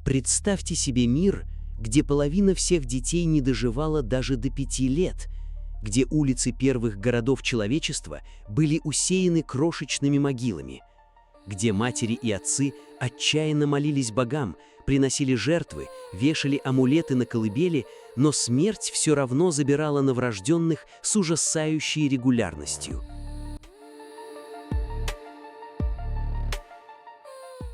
Представьте себе мир, где половина всех детей не доживала даже до 5 лет, где улицы первых городов человечества были усеяны крошечными могилами, где матери и отцы отчаянно молились богам, приносили жертвы, вешали амулеты на колыбели, но смерть все равно забирала новорожденных с ужасающей регулярностью.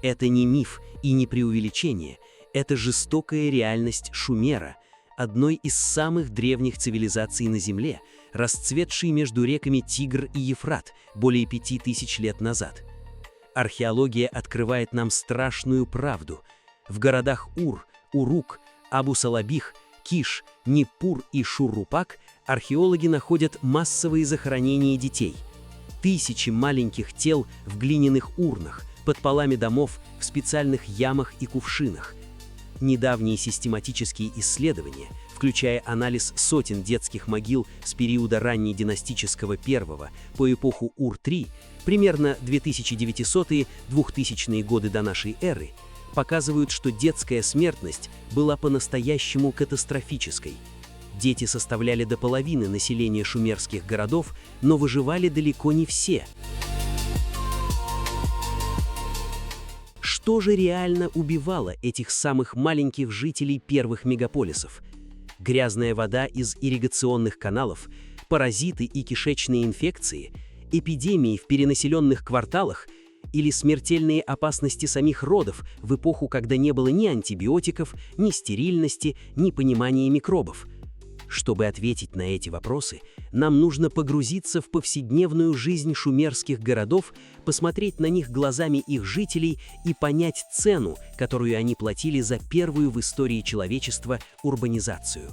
Это не миф и не преувеличение, это жестокая реальность Шумера, одной из самых древних цивилизаций на Земле, расцветшей между реками Тигр и Ефрат более 5000 лет назад. Археология открывает нам страшную правду. В городах Ур, Урук, Абу-Салабих, Киш, Ниппур и Шуррупак археологи находят массовые захоронения детей. Тысячи маленьких тел в глиняных урнах, под полами домов, в специальных ямах и кувшинах. Недавние систематические исследования, включая анализ сотен детских могил с периода раннединастического первого по эпоху Ур-3, примерно 2900-2000 годы до нашей эры, показывают, что детская смертность была по-настоящему катастрофической. Дети составляли до половины населения шумерских городов, но выживали далеко не все. Что же реально убивало этих самых маленьких жителей первых мегаполисов? Грязная вода из ирригационных каналов, паразиты и кишечные инфекции, эпидемии в перенаселенных кварталах или смертельные опасности самих родов в эпоху, когда не было ни антибиотиков, ни стерильности, ни понимания микробов? Чтобы ответить на эти вопросы, нам нужно погрузиться в повседневную жизнь шумерских городов, посмотреть на них глазами их жителей и понять цену, которую они платили за первую в истории человечества урбанизацию.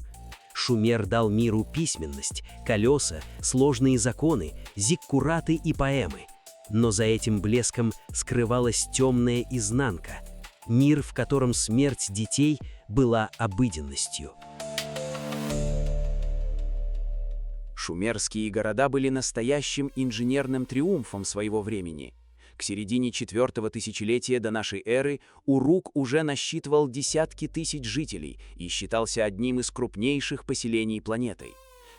Шумер дал миру письменность, колеса, сложные законы, зиккураты и поэмы. Но за этим блеском скрывалась темная изнанка, мир, в котором смерть детей была обыденностью. Шумерские города были настоящим инженерным триумфом своего времени. К середине 4-го тысячелетия до нашей эры Урук уже насчитывал десятки тысяч жителей и считался одним из крупнейших поселений планеты.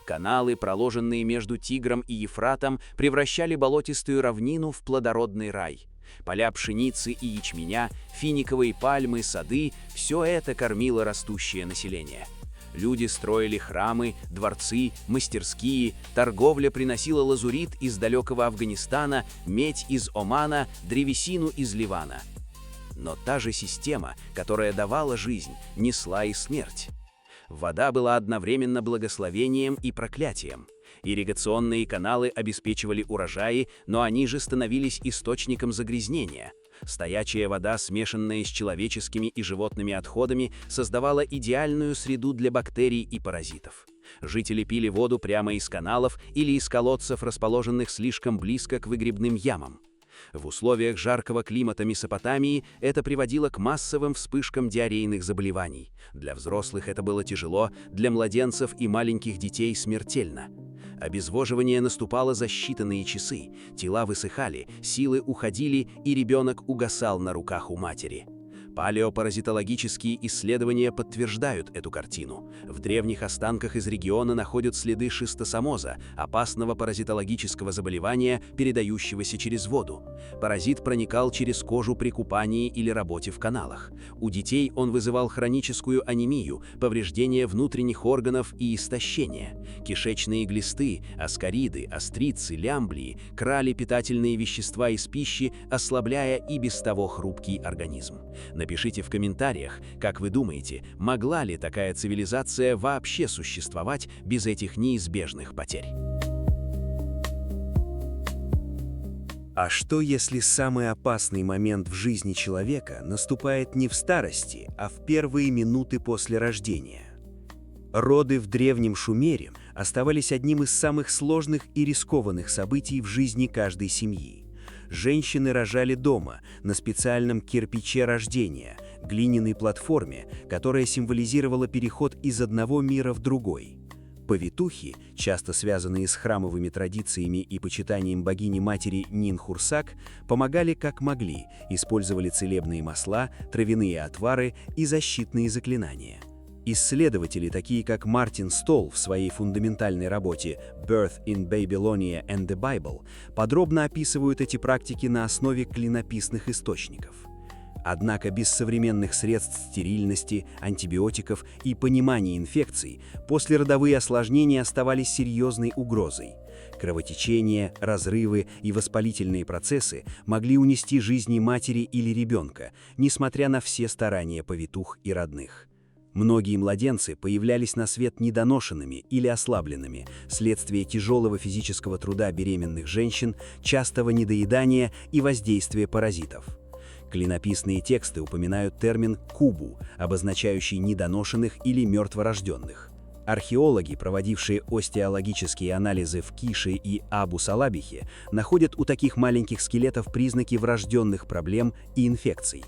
Каналы, проложенные между Тигром и Ефратом, превращали болотистую равнину в плодородный рай. Поля пшеницы и ячменя, финиковые пальмы, сады – все это кормило растущее население. Люди строили храмы, дворцы, мастерские, торговля приносила лазурит из далекого Афганистана, медь из Омана, древесину из Ливана. Но та же система, которая давала жизнь, несла и смерть. Вода была одновременно благословением и проклятием. Ирригационные каналы обеспечивали урожаи, но они же становились источником загрязнения. Стоячая вода, смешанная с человеческими и животными отходами, создавала идеальную среду для бактерий и паразитов. Жители пили воду прямо из каналов или из колодцев, расположенных слишком близко к выгребным ямам. В условиях жаркого климата Месопотамии это приводило к массовым вспышкам диарейных заболеваний. Для взрослых это было тяжело, для младенцев и маленьких детей смертельно. Обезвоживание наступало за считанные часы, тела высыхали, силы уходили, и ребенок угасал на руках у матери. Палеопаразитологические исследования подтверждают эту картину. В древних останках из региона находят следы шистосомоза, опасного паразитологического заболевания, передающегося через воду. Паразит проникал через кожу при купании или работе в каналах. У детей он вызывал хроническую анемию, повреждение внутренних органов и истощение. Кишечные глисты, аскариды, острицы, лямблии крали питательные вещества из пищи, ослабляя и без того хрупкий организм. Напишите в комментариях, как вы думаете, могла ли такая цивилизация вообще существовать без этих неизбежных потерь? А что, если самый опасный момент в жизни человека наступает не в старости, а в первые минуты после рождения? Роды в древнем Шумере оставались одним из самых сложных и рискованных событий в жизни каждой семьи. Женщины рожали дома, на специальном кирпиче рождения, глиняной платформе, которая символизировала переход из одного мира в другой. Повитухи, часто связанные с храмовыми традициями и почитанием богини-матери Нинхурсак, помогали как могли, использовали целебные масла, травяные отвары и защитные заклинания. Исследователи, такие как Мартин Столл в своей фундаментальной работе «Birth in Babylonia and the Bible», подробно описывают эти практики на основе клинописных источников. Однако без современных средств стерильности, антибиотиков и понимания инфекций послеродовые осложнения оставались серьезной угрозой. Кровотечения, разрывы и воспалительные процессы могли унести жизни матери или ребенка, несмотря на все старания повитух и родных. Многие младенцы появлялись на свет недоношенными или ослабленными вследствие тяжелого физического труда беременных женщин, частого недоедания и воздействия паразитов. Клинописные тексты упоминают термин «кубу», обозначающий недоношенных или мертворожденных. Археологи, проводившие остеологические анализы в Кише и Абу-Салабихе, находят у таких маленьких скелетов признаки врожденных проблем и инфекций.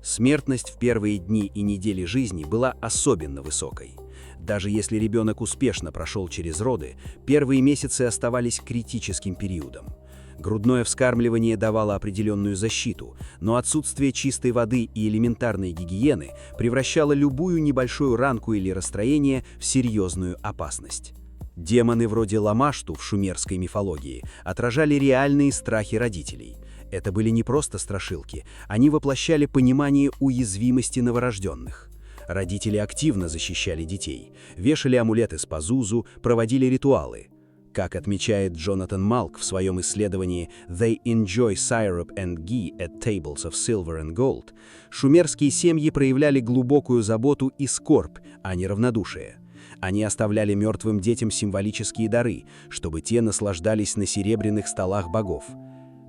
Смертность в первые дни и недели жизни была особенно высокой. Даже если ребенок успешно прошел через роды, первые месяцы оставались критическим периодом. Грудное вскармливание давало определенную защиту, но отсутствие чистой воды и элементарной гигиены превращало любую небольшую ранку или расстроение в серьезную опасность. Демоны вроде Ламашту в шумерской мифологии отражали реальные страхи родителей. Это были не просто страшилки, они воплощали понимание уязвимости новорожденных. Родители активно защищали детей, вешали амулеты с Пазузу, проводили ритуалы. Как отмечает Джонатан Малк в своем исследовании «They enjoy syrup and ghee at tables of silver and gold», шумерские семьи проявляли глубокую заботу и скорбь, а не равнодушие. Они оставляли мертвым детям символические дары, чтобы те наслаждались на серебряных столах богов.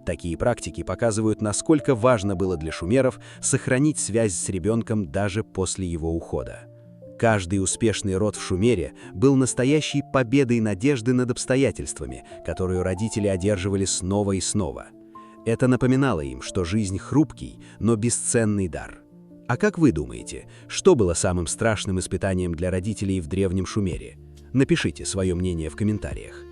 Такие практики показывают, насколько важно было для шумеров сохранить связь с ребенком даже после его ухода. Каждый успешный род в Шумере был настоящей победой надежды над обстоятельствами, которую родители одерживали снова и снова. Это напоминало им, что жизнь хрупкий, но бесценный дар. А как вы думаете, что было самым страшным испытанием для родителей в древнем Шумере? Напишите свое мнение в комментариях.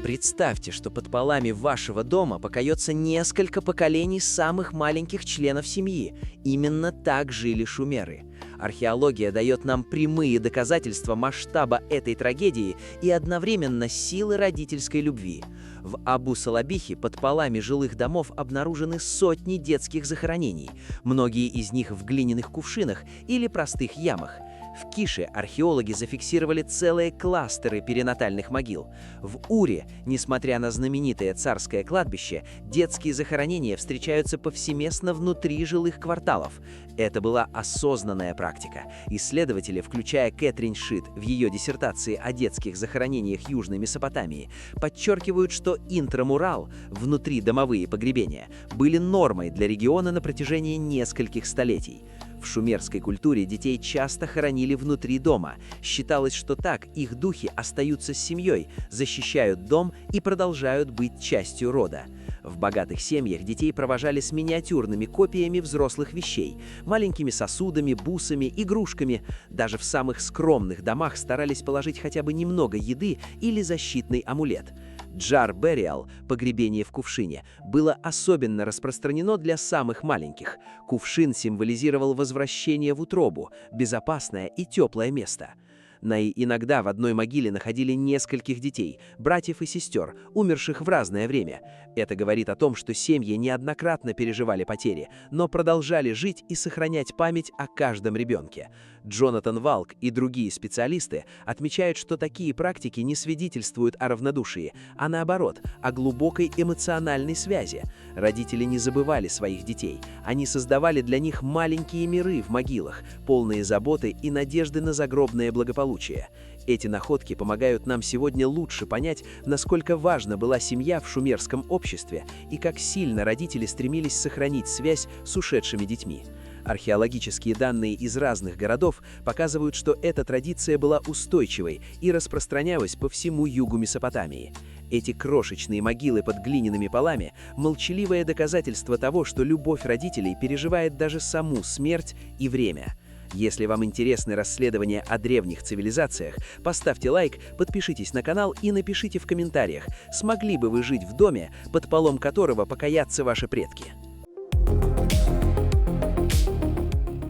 Представьте, что под полами вашего дома покоится несколько поколений самых маленьких членов семьи. Именно так жили шумеры. Археология дает нам прямые доказательства масштаба этой трагедии и одновременно силы родительской любви. В Абу-Салабихе под полами жилых домов обнаружены сотни детских захоронений, многие из них в глиняных кувшинах или простых ямах. В Кише археологи зафиксировали целые кластеры перинатальных могил. В Уре, несмотря на знаменитое царское кладбище, детские захоронения встречаются повсеместно внутри жилых кварталов. Это была осознанная практика. Исследователи, включая Кэтрин Шит в ее диссертации о детских захоронениях Южной Месопотамии, подчеркивают, что интрамурал, внутридомовые погребения, были нормой для региона на протяжении нескольких столетий. В шумерской культуре детей часто хоронили внутри дома. Считалось, что так их духи остаются с семьей, защищают дом и продолжают быть частью рода. В богатых семьях детей провожали с миниатюрными копиями взрослых вещей, маленькими сосудами, бусами, игрушками. Даже в самых скромных домах старались положить хотя бы немного еды или защитный амулет. Джар Бериал, погребение в кувшине, было особенно распространено для самых маленьких. Кувшин символизировал возвращение в утробу, безопасное и теплое место. Иногда в одной могиле находили нескольких детей, братьев и сестер, умерших в разное время. Это говорит о том, что семьи неоднократно переживали потери, но продолжали жить и сохранять память о каждом ребенке. Джонатан Валк и другие специалисты отмечают, что такие практики не свидетельствуют о равнодушии, а наоборот, о глубокой эмоциональной связи. Родители не забывали своих детей, они создавали для них маленькие миры в могилах, полные заботы и надежды на загробное благополучие. Эти находки помогают нам сегодня лучше понять, насколько важна была семья в шумерском обществе и как сильно родители стремились сохранить связь с ушедшими детьми. Археологические данные из разных городов показывают, что эта традиция была устойчивой и распространялась по всему югу Месопотамии. Эти крошечные могилы под глиняными полами – молчаливое доказательство того, что любовь родителей переживает даже саму смерть и время. Если вам интересны расследования о древних цивилизациях, поставьте лайк, подпишитесь на канал и напишите в комментариях, смогли бы вы жить в доме, под полом которого покоятся ваши предки.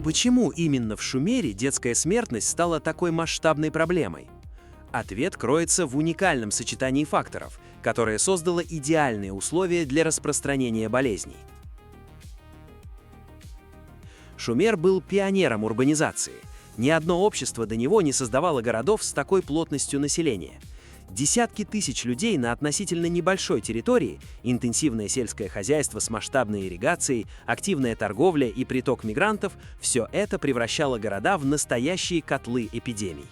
Почему именно в Шумере детская смертность стала такой масштабной проблемой? Ответ кроется в уникальном сочетании факторов, которое создало идеальные условия для распространения болезней. Шумер был пионером урбанизации. Ни одно общество до него не создавало городов с такой плотностью населения. Десятки тысяч людей на относительно небольшой территории, интенсивное сельское хозяйство с масштабной ирригацией, активная торговля и приток мигрантов – все это превращало города в настоящие котлы эпидемий.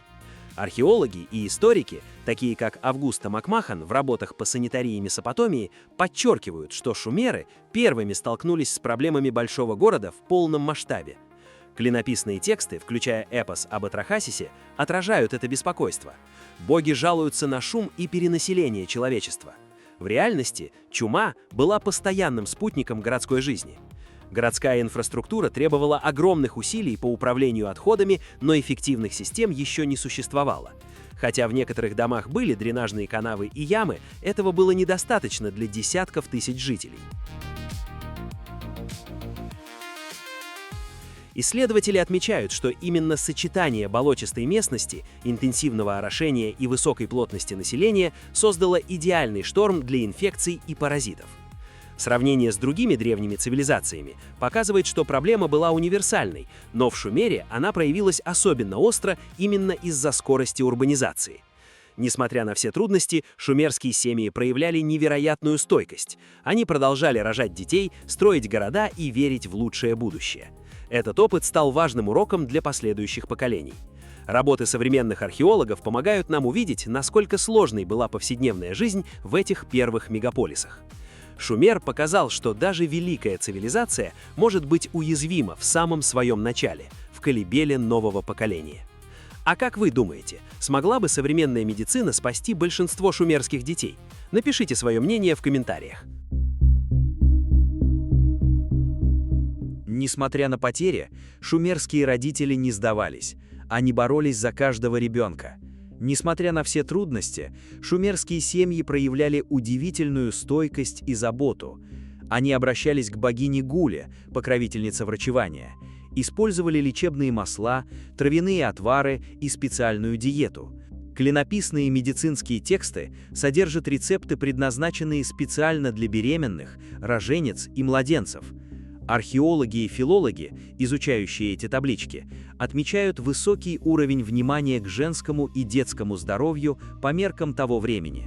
Археологи и историки, такие как Августа Макмахан в работах по санитарии Месопотамии, подчеркивают, что шумеры первыми столкнулись с проблемами большого города в полном масштабе. Клинописные тексты, включая эпос об Атрахасисе, отражают это беспокойство. Боги жалуются на шум и перенаселение человечества. В реальности чума была постоянным спутником городской жизни. Городская инфраструктура требовала огромных усилий по управлению отходами, но эффективных систем еще не существовало. Хотя в некоторых домах были дренажные канавы и ямы, этого было недостаточно для десятков тысяч жителей. Исследователи отмечают, что именно сочетание болотистой местности, интенсивного орошения и высокой плотности населения создало идеальный шторм для инфекций и паразитов. Сравнение с другими древними цивилизациями показывает, что проблема была универсальной, но в Шумере она проявилась особенно остро именно из-за скорости урбанизации. Несмотря на все трудности, шумерские семьи проявляли невероятную стойкость. Они продолжали рожать детей, строить города и верить в лучшее будущее. Этот опыт стал важным уроком для последующих поколений. Работы современных археологов помогают нам увидеть, насколько сложной была повседневная жизнь в этих первых мегаполисах. Шумер показал, что даже великая цивилизация может быть уязвима в самом своем начале, в колыбели нового поколения. А как вы думаете, смогла бы современная медицина спасти большинство шумерских детей? Напишите свое мнение в комментариях. Несмотря на потери, шумерские родители не сдавались. Они боролись за каждого ребенка. Несмотря на все трудности, шумерские семьи проявляли удивительную стойкость и заботу. Они обращались к богине Гуле, покровительнице врачевания, использовали лечебные масла, травяные отвары и специальную диету. Клинописные медицинские тексты содержат рецепты, предназначенные специально для беременных, роженец и младенцев. Археологи и филологи, изучающие эти таблички, отмечают высокий уровень внимания к женскому и детскому здоровью по меркам того времени.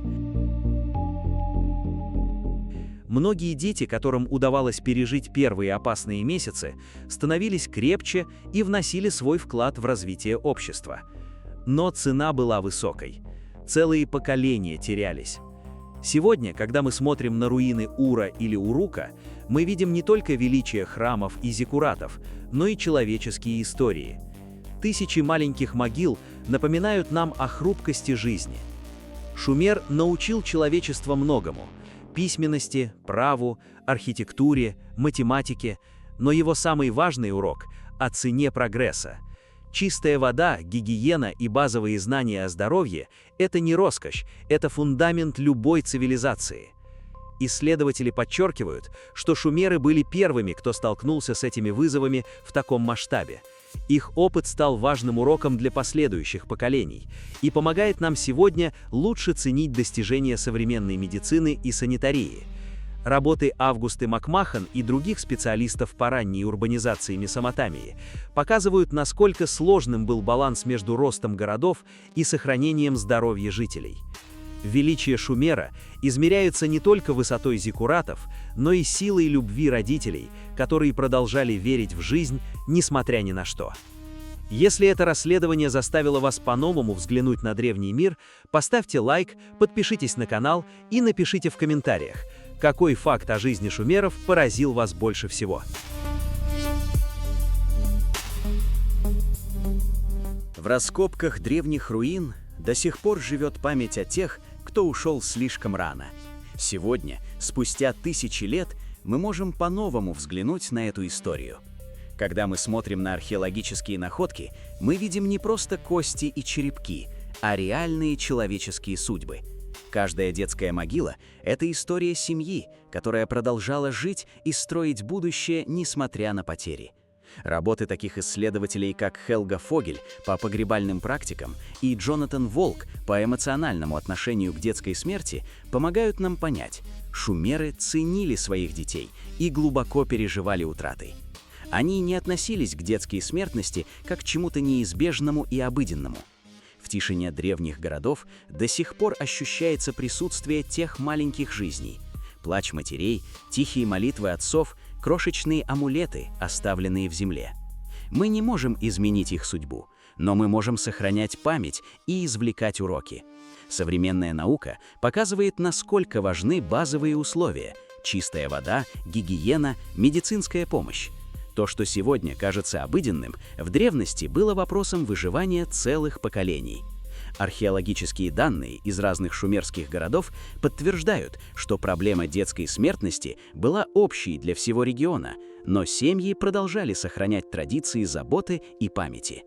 Многие дети, которым удавалось пережить первые опасные месяцы, становились крепче и вносили свой вклад в развитие общества. Но цена была высокой. Целые поколения терялись. Сегодня, когда мы смотрим на руины Ура или Урука, мы видим не только величие храмов и зиккуратов, но и человеческие истории. Тысячи маленьких могил напоминают нам о хрупкости жизни. Шумер научил человечество многому – письменности, праву, архитектуре, математике, но его самый важный урок – о цене прогресса. Чистая вода, гигиена и базовые знания о здоровье – это не роскошь, это фундамент любой цивилизации. Исследователи подчеркивают, что шумеры были первыми, кто столкнулся с этими вызовами в таком масштабе. Их опыт стал важным уроком для последующих поколений и помогает нам сегодня лучше ценить достижения современной медицины и санитарии. Работы Августы Макмахан и других специалистов по ранней урбанизации Месопотамии показывают, насколько сложным был баланс между ростом городов и сохранением здоровья жителей. Величие Шумера измеряется не только высотой зиккуратов, но и силой любви родителей, которые продолжали верить в жизнь, несмотря ни на что. Если это расследование заставило вас по-новому взглянуть на древний мир, поставьте лайк, подпишитесь на канал и напишите в комментариях, какой факт о жизни шумеров поразил вас больше всего. В раскопках древних руин до сих пор живет память о тех, кто ушел слишком рано. Сегодня, спустя тысячи лет, мы можем по-новому взглянуть на эту историю. Когда мы смотрим на археологические находки, мы видим не просто кости и черепки, а реальные человеческие судьбы. Каждая детская могила – это история семьи, которая продолжала жить и строить будущее, несмотря на потери. Работы таких исследователей, как Хелга Фогель по погребальным практикам и Джонатан Волк по эмоциональному отношению к детской смерти, помогают нам понять, шумеры ценили своих детей и глубоко переживали утраты. Они не относились к детской смертности как к чему-то неизбежному и обыденному. В тишине древних городов до сих пор ощущается присутствие тех маленьких жизней. Плач матерей, тихие молитвы отцов, крошечные амулеты, оставленные в земле. Мы не можем изменить их судьбу, но мы можем сохранять память и извлекать уроки. Современная наука показывает, насколько важны базовые условия – чистая вода, гигиена, медицинская помощь. То, что сегодня кажется обыденным, в древности было вопросом выживания целых поколений. Археологические данные из разных шумерских городов подтверждают, что проблема детской смертности была общей для всего региона, но семьи продолжали сохранять традиции заботы и памяти.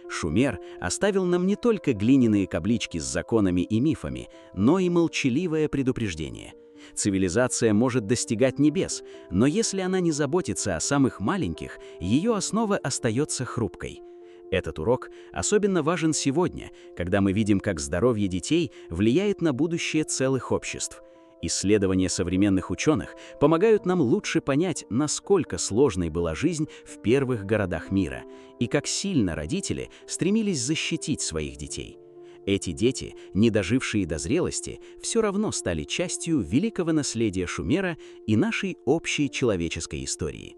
Шумер оставил нам не только глиняные таблички с законами и мифами, но и молчаливое предупреждение. Цивилизация может достигать небес, но если она не заботится о самых маленьких, ее основа остается хрупкой. Этот урок особенно важен сегодня, когда мы видим, как здоровье детей влияет на будущее целых обществ. Исследования современных ученых помогают нам лучше понять, насколько сложной была жизнь в первых городах мира и как сильно родители стремились защитить своих детей. Эти дети, не дожившие до зрелости, все равно стали частью великого наследия Шумера и нашей общей человеческой истории.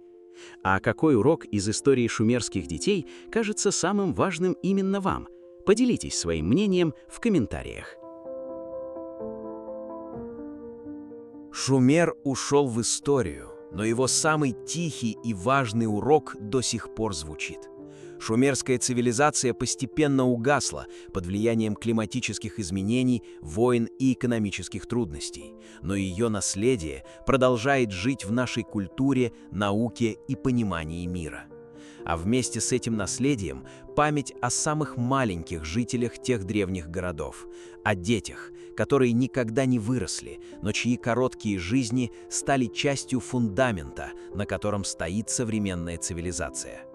А какой урок из истории шумерских детей кажется самым важным именно вам? Поделитесь своим мнением в комментариях. Шумер ушел в историю, но его самый тихий и важный урок до сих пор звучит. Шумерская цивилизация постепенно угасла под влиянием климатических изменений, войн и экономических трудностей, но ее наследие продолжает жить в нашей культуре, науке и понимании мира. А вместе с этим наследием память о самых маленьких жителях тех древних городов, о детях, которые никогда не выросли, но чьи короткие жизни стали частью фундамента, на котором стоит современная цивилизация.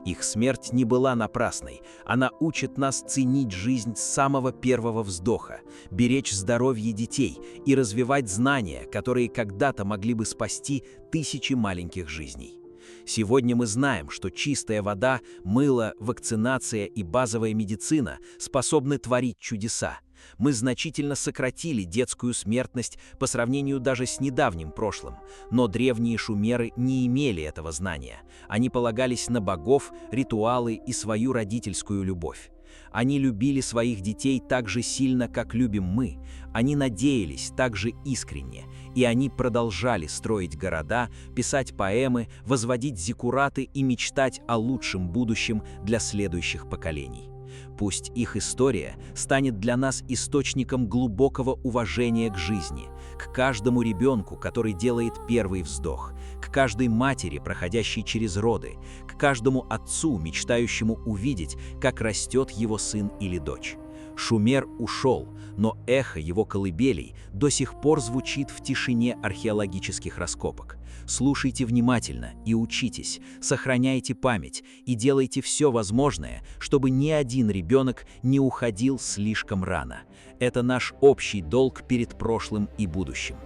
Их смерть не была напрасной, она учит нас ценить жизнь с самого первого вздоха, беречь здоровье детей и развивать знания, которые когда-то могли бы спасти тысячи маленьких жизней. Сегодня мы знаем, что чистая вода, мыло, вакцинация и базовая медицина способны творить чудеса. Мы значительно сократили детскую смертность по сравнению даже с недавним прошлым, но древние шумеры не имели этого знания. Они полагались на богов, ритуалы и свою родительскую любовь. Они любили своих детей так же сильно, как любим мы. Они надеялись так же искренне. И они продолжали строить города, писать поэмы, возводить зиккураты и мечтать о лучшем будущем для следующих поколений. Пусть их история станет для нас источником глубокого уважения к жизни, к каждому ребенку, который делает первый вздох, к каждой матери, проходящей через роды, к каждому отцу, мечтающему увидеть, как растет его сын или дочь. Шумер ушел, но эхо его колыбелей до сих пор звучит в тишине археологических раскопок. Слушайте внимательно и учитесь, сохраняйте память и делайте все возможное, чтобы ни один ребенок не уходил слишком рано. Это наш общий долг перед прошлым и будущим.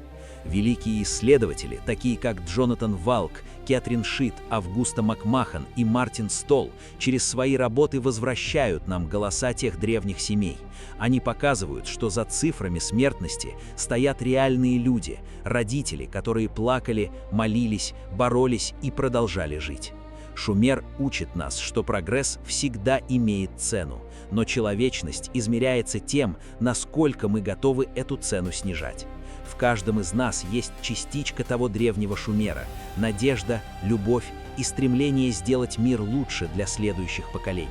Великие исследователи, такие как Джонатан Волк, Кэтрин Шит, Августа Макмахан и Мартин Столл, через свои работы возвращают нам голоса тех древних семей. Они показывают, что за цифрами смертности стоят реальные люди, родители, которые плакали, молились, боролись и продолжали жить. Шумер учит нас, что прогресс всегда имеет цену, но человечность измеряется тем, насколько мы готовы эту цену снижать. В каждом из нас есть частичка того древнего Шумера, надежда, любовь и стремление сделать мир лучше для следующих поколений.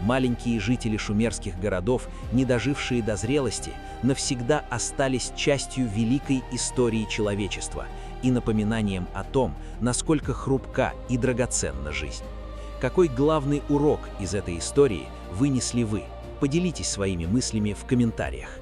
Маленькие жители шумерских городов, не дожившие до зрелости, навсегда остались частью великой истории человечества и напоминанием о том, насколько хрупка и драгоценна жизнь. Какой главный урок из этой истории вынесли вы? Поделитесь своими мыслями в комментариях.